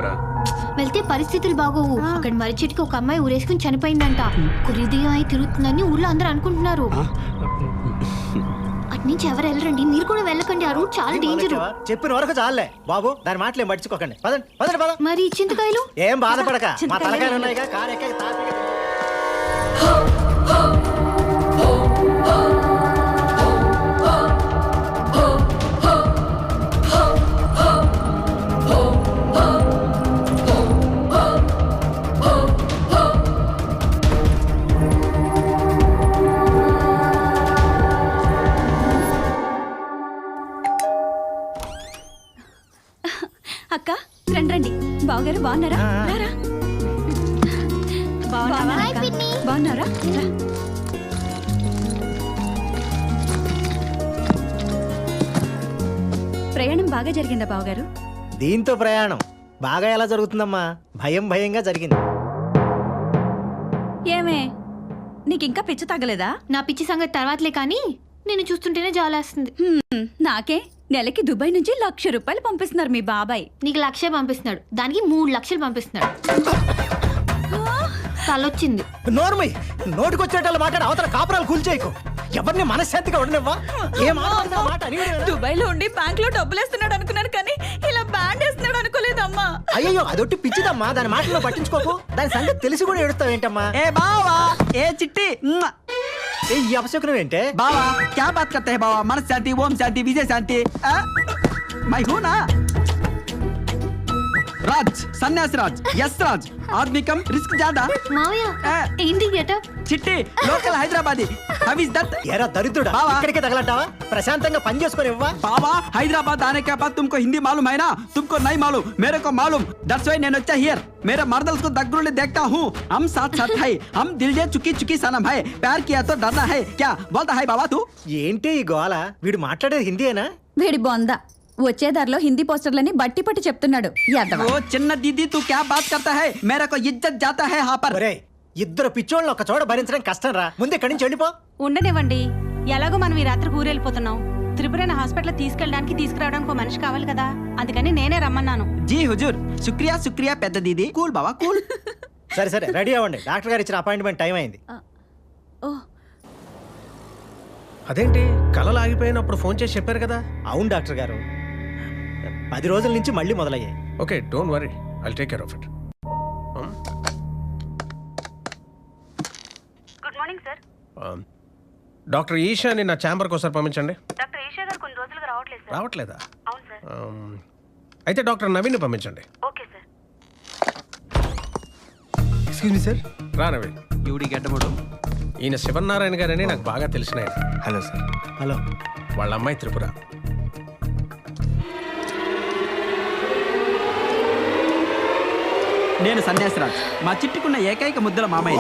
చెప్పారా? వెళ్తే పరిస్థితులు బాగోవు. అక్కడ మర్రి చెట్టుకి ఒక అమ్మాయి ఊరేసుకుని చనిపోయిందంట. కురిదిగా అయి తిరుగుతుందని ఊర్లో అందరూ అనుకుంటున్నారు. అట్నుంచి ఎవరు వెళ్ళరండి, మీరు కూడా వెళ్ళకండి. ఆ రూట్ చాలా డేంజర్. చెప్పిన వరకు చాలే బాబు, దాని మాటలేం పట్టించుకోకండి. పదండి పదండి పద. మరి చింతకాయలు ఏం బాధపడక, మా తలకాయలు ఉన్నాయిగా. కారు ఎక్కే అక్క రండి. బావగారు బాగున్నారా? బాగున్నారా? ప్రయాణం బాగా జరిగిందా బావగారు? దీంతో ప్రయాణం బాగా ఎలా జరుగుతుందమ్మా? భయంగా జరిగింది. ఏమే నీకింకా పిచ్చి తగ్గలేదా? నా పిచ్చి సంగతి తర్వాతలే కానీ నేను చూస్తుంటేనే జాలేస్తుంది. నాకే నెలకి దుబాయ్ నుంచి ₹1,00,000 పంపిస్తున్నారు మీ బాబాయ్. నీకు 1,00,000 పంపిస్తున్నాడు, దానికి 3 లక్షలు పంపిస్తున్నాడు. తలొచ్చింది. నోర్మై, నోటికొచ్చేటట్లు మాట్లాడి అవతల కాపురాలు కూల్చేయకు. ఎవరిని మనశ్శాంతిగా ఉండనివ్వా. దుబాయ్ లో ఉండి బ్యాంక్ లో డబ్బులేస్తున్నాడు అనుకున్నాను, కానీ ఇలా బ్యాండ్ వేస్తున్నాడు అనుకోలేదమ్మా. అయ్యో అదొట్టి పిచ్చిదమ్మా, దాని మాటలో పట్టించుకోకు. దాని సంగతి తెలిసి కూడా ఏడుస్తావేంటమ్మా? ఏ బావా, ఏ చిట్టి ఈ అపశకునం ఏంటే? బావా క్యా బాత్ కర్తే హై బావా? మన శాంతి, ఓం శాంతి, విజయ శాంతి. మై హూ నా రాజ్, సన్యాసి రాజ్, యస్ రాజ్. ఆద్మీ కమ్ రిస్క్ జ్యాదా. మావయ్య ఏంటి getup? Chitti local Hyderabadi. How is that? ఎరా దరిద్రుడా, ఇక్కడికే తగలంటావా? ప్రశాంతంగా పని చేసుకొని ఇవ్వా. బావా హైదరాబాద్ आने के बाद तुमको हिंदी मालूम है ना? तुमको नहीं मालूम, मेरे को मालूम. That's why నేను వచ్చా హియర్. मेरे मर्दल्स को దగ్గరుండి देखता हूँ. हम साथ साथ है, हम दिल जे चुकी चुकी सनम है. प्यार किया तो डरना है क्या? बोलता है बाबा तू. ఏంటి ఈ గోల? వీడు మాట్లాడేది హిందీయేనా? వీడి బొంద వచ్చే దారిలో హిందీ పోస్టర్లని బట్టి పట్టి చెప్తున్నాడు. ఓ చిన్న దీదీ తూ క్యా బాత్ కర్తా హై? మేరా కో ఇజ్జత్ జాతా హై హా పర్. ఒరేయ్, ఇద్దరు పిచ్చోళ్ళని ఒక చోట భరించడం కష్టం రా. ముందు ఇక్కడి నుంచి వెళ్ళిపో. ఉండనివ్వండి, ఎలాగో మనం ఈ రాత్రి ఊరెళ్ళిపోతున్నాం. త్రిపురని హాస్పిటల్ తీసుకెళ్ళడానికి తీసుకురావడానికి ఒక మనిషి కావాలి కదా, అందుకని నేనే రమ్మన్నాను. జీ హుజూర్, శుక్రియా శుక్రియా పెద్ద దీదీ. కూల్ బావా కూల్. సరే రెడీ అవ్వండి, డాక్టర్ గారు ఇచ్చిన అపాయింట్మెంట్ టైం అయింది. అదేంటి కలలు ఆగిపోయినప్పుడు ఫోన్ చేసి చెప్పారు కదా? అవును డాక్టర్ గారు, 10 రోజుల నుంచి మళ్ళీ మొదలయ్యాయి. Okay, don't worry, I'll take care of it. Good morning sir. Doctor Eshani నా ఛాంబర్కి ఒకసారి పంపించండి. డాక్టర్ ఈషా గారు కొన్ని రోజులుగా రావట్లేదు సార్. రావట్లేదా? అవును సార్. అయితే డాక్టర్ నవీన్ పంపించండి. Okay sir. ఎక్స్క్యూజ్ మీ సార్. రా నవీన్. యూడి గడ్డముడు. ఈయన శివనారాయణ గారని నాకు బాగా తెలిసిన ఆయన. Hello sir. హలో. వాళ్ళ అమ్మాయి త్రిపుర. నేను సన్యాసి రాజ్, మా చిట్టుకున్న ఏకైక ముద్దల మామయ్య.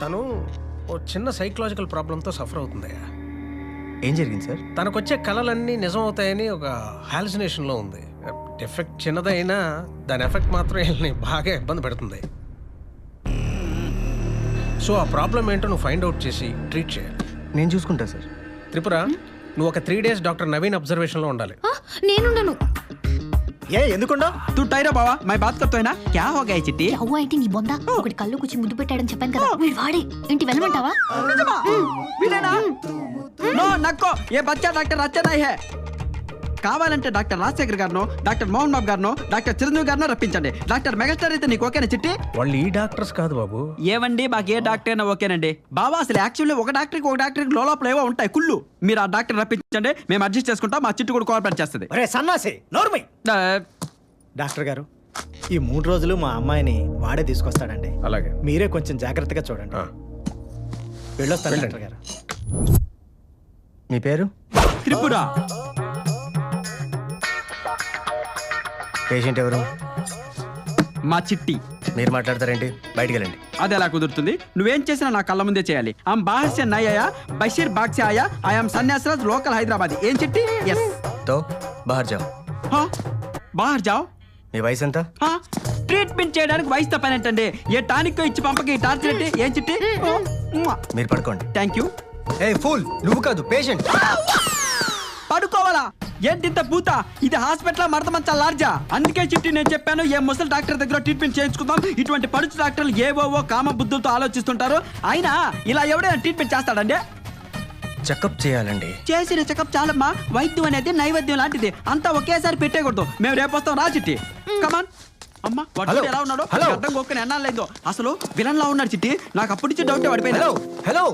తను ఓ చిన్న సైకలాజికల్ ప్రాబ్లంతో సఫర్ అవుతుందయ్యా. ఏం జరిగింది సార్? తనకొచ్చే కళలన్నీ నిజం అవుతాయని ఒక హాలుసినేషన్లో ఉంది. ఎఫెక్ట్ చిన్నదైనా దాని ఎఫెక్ట్ మాత్రం వీళ్ళని బాగా ఇబ్బంది పెడుతుంది. సో ఆ ప్రాబ్లం ఏంటో నువ్వు ఫైండ్ అవుట్ చేసి ట్రీట్ చేయాలి. నేను చూసుకుంటా సార్. త్రిపుర, నువ్వు ఒక 3 days డాక్టర్ నవీన్ అబ్జర్వేషన్లో ఉండాలి. నేనుండను. ఏ ఎందుకుండా? తూ టైరా బావా, మై బాత్ కర్తో హై నా? క్యా హో గయా చిట్టి? అవ్వ అయితే నీ బొంద ఒకటి కళ్ళు కూర్చి ముద్దు పెట్టాడని చెప్పాను కదా, వీడు వాడే. ఏంటి వెళ్ళమంటావా? వీడేనా? నో నక్కో, ఏ బచ్చా డాక్టర్ అచ్చా నహీ హై. కావాలంటే doctor Rajasekhar గారినో, doctor Mohan Babu గారినో, doctor Chiranjeevi గారినో రప్పించండి. Doctor megastar అయితే నీకు ఓకేనా చిట్టి? వాళ్ళు ఈ డాక్టర్స్ కాదు బాబు. ఏవండి, మాకు ఏ డాక్టర్ అయినా ఓకేనండి. బాబా అసలు యాక్చువల్లీ ఒక డాక్టర్కి లోపల ఏవో ఉంటాయి కుళ్ళు. మీరు ఆ డాక్టర్ రప్పించండి, మేము అడ్జస్ట్ చేసుకుంటాం. మా చిట్టు కూడా కోఆపరేట్ చేస్తుంది. ఒరే సన్నాసి, నోర్మై. డాక్టర్ గారు, ఈ 3 రోజులు మా అమ్మాయిని వాడే తీసుకొస్తాడండి. అలాగే, మీరే కొంచెం జాగ్రత్తగా చూడండి. వెళ్ళొస్తాను డాక్టర్ గారు. మీ పేరు? త్రిపుర. పేషెంట్ ఎవరు? మా చిట్టి. మీరు మాట్లాడతారేంటి? బయటికి వెళ్ళండి. అది ఎలా కుదురుతుంది? నువ్వేం చేసినా నా కళ్ళ ముందే చేయాలి. ఆమ్ బాహర్ సే నై ఆయా, బషీర్ బాగ్ సే ఆయా, ఐఎమ్ సన్యాసి రాజ్, లోకల్ హైదరాబాద్. ఏం చిట్టి? ఎస్. తో బాహర్ జాओ. బాహర్ జాओ. మీ వయసు ఎంత? ట్రీట్మెంట్ చేయడానికి వయసుతో పని ఏంటండి? ఏ టానిక్ ఇచ్చి పంపకి టార్చర్ ఏంటి? ఏం చిట్టి? మీరు పడుకోండి. Thank you. ఏ ఫూల్, నువ్వు కాదు పేషెంట్. పడుకోవాలా? ఏంటింత పూత? ఇది హాస్పిటల్ మడత మంచా లార్జా? అందుకే చిట్టి నేను చెప్పాను, ఏ ముసలి డాక్టర్ దగ్గర ట్రీట్మెంట్ చేయించుకుందాం. ఇటువంటి పడుచు డాక్టర్లు ఏవోవో కామ బుద్ధులతో ఆలోచిస్తుంటారు. అయినా ఇలా ఎవడైనా ట్రీట్మెంట్ చేస్తాడండి? చెకప్ చేయాలండి. చేసిన చెకప్ చాలమ్మా. వైద్యం అనేది నైవేద్యం లాంటిది, అంతా ఒకేసారి పెట్టేకూడదు. మేము రేపు వస్తాం, రా చిట్టి. కమాన్. అమ్మా వాడు హలో. ఎలా ఉన్నాడు? హలో. అర్థం కొక్కని ఎన్నాళ్ళైందో. అసలు విలన్ లా ఉన్నాడు చిట్టి. నాకు అప్పటి నుంచి డౌట్ పడిపోయింది. Hello hello.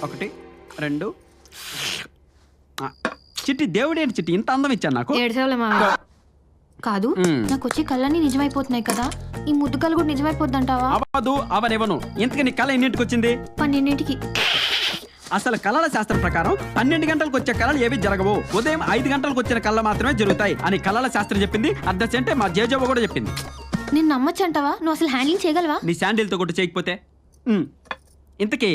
ఒకటి రెండు. చిట్టి దేవుడేంటి చిట్టి ఇంత అందం ఇచ్చాను నాకు? ఏడ్చేవాళ్ళ మావయ్య. కాదు, నాకు వచ్చే కళ్ళన్నీ నిజమైపోతున్నాయి కదా, ఈ ముద్దు కళ్ళు కూడా నిజమైపోద్దంటావా? అవ్వదు, అవనివ్వను. ఇంతకీ నీ కళ ఎన్నింటికి వచ్చింది? 12ంటికి. అసలు కళల శాస్త్రం ప్రకారం 12 గంటలకు వచ్చే కళలు ఏవి జరగవు. ఉదయం 5 గంటలకు వచ్చిన కళ మాత్రమే జరుగుతాయి అని కళల శాస్త్రం చెప్పింది. అద్దెంటే మా జేజవ్వ కూడా చెప్పింది. నేను నమ్మచ్చంటావా? నువ్వు అసలు హ్యాండ్లింగ్ చేయగలవా? నీ శాండిల్తో కొట్టు చేయకపోతే. ఇంతకీ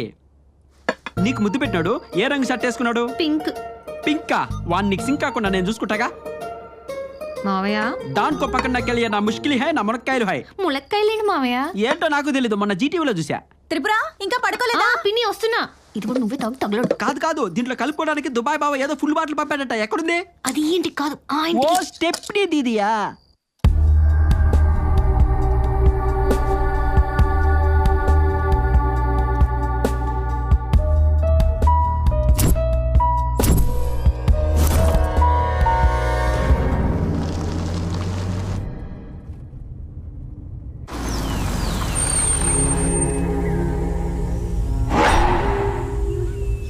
నీకు ముద్దు పెట్టినాడు ఏ రంగు షర్ట్ వేసుకున్నాడు? పింక్. పింకా? వాడిని నీకు సింక్ కాకుండా నేను చూసుకుంటాగా. మావయ్య, దానికో పక్కన నక్కెళ్ళి నా ముష్కిలి హై నా మునక్కాయలు హై. ములక్కాయలేండి మావయ్య. ఏంటో నాకు తెలీదు, మొన్న జీటీవీలో చూసా. త్రిపుర ఇంకా పడుకోలేదా? పిన్ని వస్తున్నా. ఇది కూడా నువ్వే తగలడు. కాదు కాదు, దీంట్లో కలుపుకోవడానికి దుబాయ్ బావ ఏదో ఫుల్ బాటిల్ పంపాడట. ఎక్కడుంది? అది ఏంటి కాదు, ఆ ఓ ఇంటికి. స్టెప్నీ దీదియా.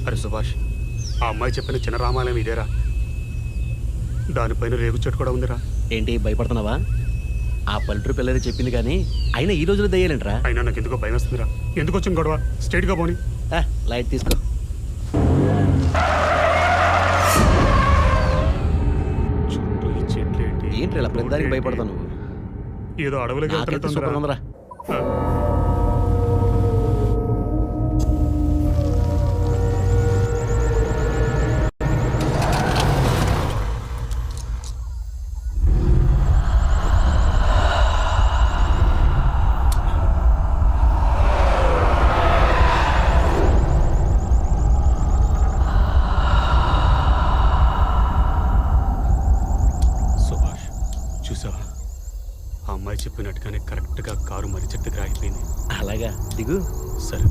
అరే సుభాష్, ఆ అమ్మాయి చెప్పిన చిన్న రామాలయం ఇదేరా? దానిపైన రేగు చెట్టు కూడా ఉందిరా. ఏంటి భయపడుతున్నావా? ఆ పల్లెటూరు పిల్లలు చెప్పింది కానీ అయినా ఈ రోజులో దయ్యాలంటరా? అయినా నాకు ఎందుకో భయం వస్తుందిరా. ఎందుకు వచ్చింది గొడవ? స్ట్రైట్గా పోని. లైట్ తీసుకో. చుట్టూ ఈ చెట్లు ఏంటి ఇలా ప్రతిదానికి భయపడతావు నువ్వు? ఏదో అడవులకి నాకైతే సూపర్ ఉందిరా. సుభాష్ చూసావా? ఆ అమ్మాయి చెప్పినట్టుగానే కరెక్ట్గా కారు మరి చెట్టు దగ్గర ఆగిపోయింది. అలాగా, దిగు. సరే.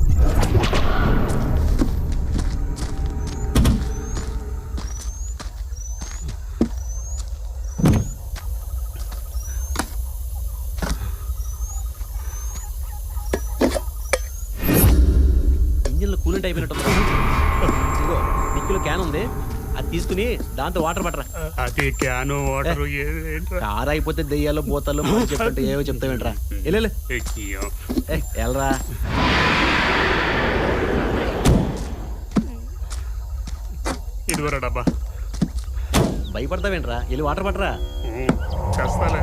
ఇంజిన్లో కూలింగ్ అయిపోయినట్టు. ఇదిగో డిక్కీలో క్యాన్ ఉంది, అది తీసుకుని దాంతో వాటర్ పట్టరా. అది క్యాను వాటర్ కారు అయిపోతే దెయ్యాలు పోతాలు చెప్పంటే ఏవో చెప్తావేంట్రా? వెళ్ళు. వెళ్ళరా. ఇదివరా డబ్బా. భయపడతావేంట్రా? వెళ్ళి వాటర్ పట్టరా. చేస్తాలే.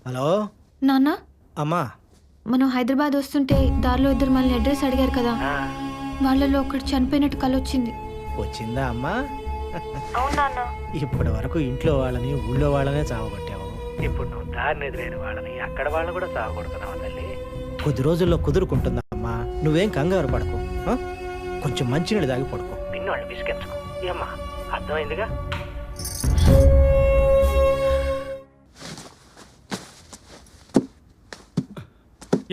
హలో నాన్న అమ్మా. మనం హైదరాబాద్ వస్తుంటే దారిలో ఇద్దరు మనల్ని అడ్రస్ అడిగారు కదా, వాళ్ళలో ఒకటి చనిపోయినట్టు కలొచ్చింది. వచ్చిందా అమ్మా? ఇప్పటి వరకు ఇంట్లో వాళ్ళని ఊళ్ళో వాళ్ళనే చావగొట్టావు. ఇప్పుడు నువ్వు దారిని ఎదురైన వాళ్ళని అక్కడ వాళ్ళని కూడా చావగొడుతున్నావా తల్లి? కొద్ది రోజుల్లో కుదురుకుంటుందా అమ్మా, నువ్వేం కంగారు పడకు. ఆ? కొంచెం మంచినీళ్ళు తాగి పడుకో, పిన్నోళ్ళు విసిగించుకో. ఏమ్మా అర్థమైందిగా?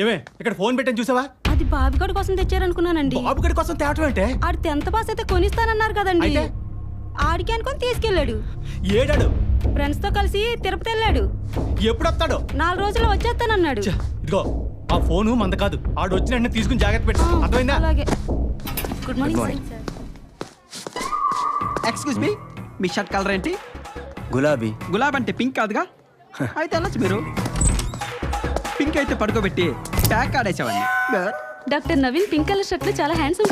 ఏమే ఇక్కడ ఫోన్ పెట్టని చూసావా? అది బాబుగడి కోసం తెచ్చారనుకున్నానండి. బాబుగడి కోసం తేవటం అంటే ఆడు 10th పాస్ అయితే కొనిస్తానన్నారు కదండి. అయితే? ఆడికి అనుకొని తీసుకెళ్ళాడు. ఏడాడు ఫ్రెండ్స్ తో కలిసి తిరుపతి వెళ్ళాడు. ఎప్పుడు వస్తాడు? 4 రోజుల్లో వచ్చేస్తానన్నాడు. ఇదిగో ఆ ఫోను మంద కాదు, ఆడు వచ్చిన వెంటనే తీసుకుని జాగ్రత్త పెట్టు. అర్థమైందా? అలాగే. Good morning sir. Excuse me, మీ షర్ట్ కలర్ ఏంటి? గులాబీ. గులాబీ అంటే పింక్ కాదుగా? అయితే వెళ్ళొచ్చు మీరు. పింక్ అయితే పడుకోబెట్టి ప్యాక్ ఆడేసేవాడిని. Doctor Naveen pink colour shirt లో చాలా హ్యాండ్సమ్.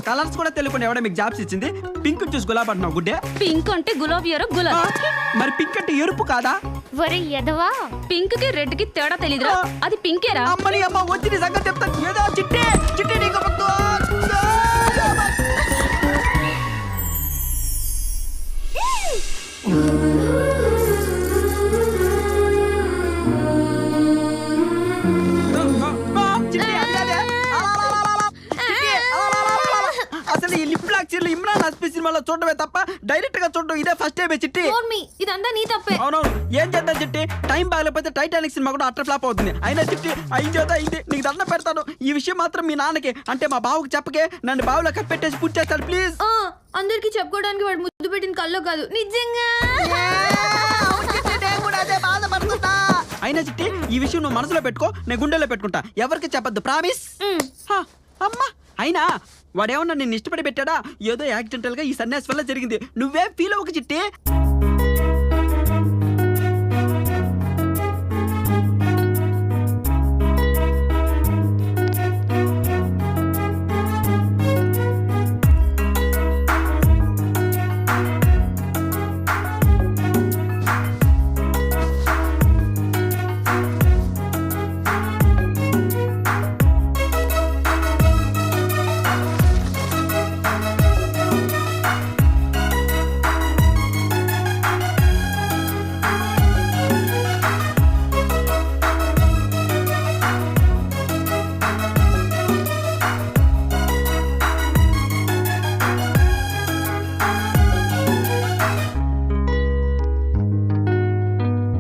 కలర్స్ కూడా తెలియకుండా ఎవడ మీకు జాబ్స్ ఇచ్చింది? పింక్ చూసి గులాబీ అంటున్నావు గుడ్డే. పింక్ అంటే గులాబీ ఎరో గులాబీ. మరి పింక్ అంటే ఎరుపు కాదా? వరే ఎదవా, పింక్ కి రెడ్ కి తేడా తెలీదురా? అది పింకేరా? అమ్మని అమ్మ వచ్చి నీ సంగతి చెప్తాను. ఏదో చిట్టి చిట్టి నీకు పట్టు. అసలు ఈ లిప్ లాక్ చీరలు ఇమ్రాన్ హస్పీ సినిమాలో చూడటమే తప్ప డైరెక్ట్ గా చూడడం ఇదే ఫస్ట్ టైం చిట్టి. ఇదంతా నీ తప్పే. అవునవును, ఏం చేద్దాం చిట్టి, టైం బాగలేకపోతే టైటానిక్ సినిమా కూడా అట్టర్ ఫ్లాప్ అవుతుంది. అయినా చిట్టి అయింది నీకు దండం పెడతాను. ఈ విషయం మాత్రం మీ నాన్నకి అంటే మా బావుకి చెప్పకే, నన్ను బావులో కప్పెట్టేసి పూర్తి చేస్తాడు ప్లీజ్. అందరికి చెప్పుకోవడానికి వాడు ముద్దు పెట్టిన కల్లో కాదు, నిజంగా. అయినా చిట్టి ఈ విషయం నువ్వు మనసులో పెట్టుకో, నేను గుండెలో పెట్టుకుంటా. ఎవరికి చెప్పద్దు, ప్రామిస్. అమ్మా అయినా వాడేమన్నా నిన్ను ఇష్టపడి పెట్టాడా? ఏదో యాక్సిడెంటల్ గా ఈ సన్యాసి వల్ల జరిగింది. నువ్వే ఫీల్ అవ్వక చిట్టి.